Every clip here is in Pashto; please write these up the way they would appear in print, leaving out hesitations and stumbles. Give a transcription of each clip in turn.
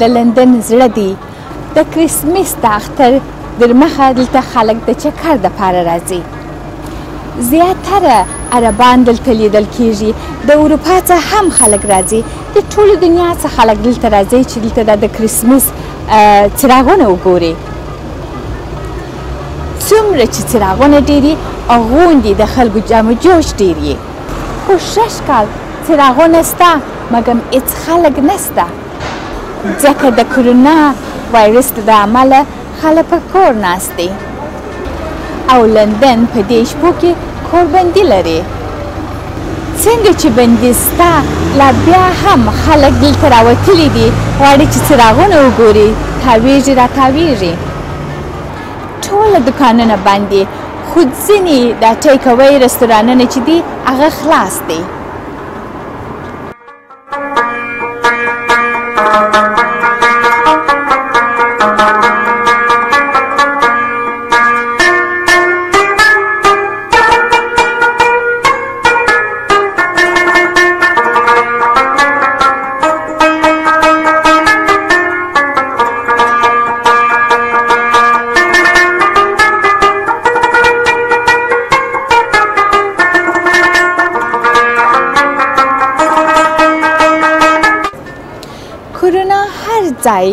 د لندن زړه دی. د کرسمس د اختر در مخه دلته خلک د چکر دپاره راځي. زیاتره عربان دلته لیدل کیږي. د اروپا څخه هم خلک راځي. د ټولو دنیا څخه خلک دلته راځي چې دلته د کرسمس څراغونه وګوري. څومره چې څراغونه ډېري او غونډې د خلکو جمع جوش ډېر یي. خو شش کال څراغونه سته مګم هېڅ خلک نسته ځکه د کرونا وایرس له امله خلک په کور ناست دي او لندن په دې شپو کې کوربندي لري. څنګه چې بندي سته لا بیا هم خلک دلته راوتلي دي غواړي چې څراغونه وګوري. تاویږي راتاویږي. ټوله دوکانونه بند دي خو ځینې دا ټیک اوی رستورانونه چې دي هغه خلاص دي. کرونا هر ځای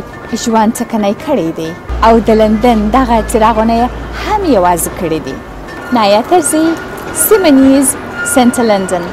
ژوند ټکنی کړی دی او د لندن دغه څراغونه یې هم یوازې کړي دي. نایا ترزي، سیمنیز، سنټر لندن.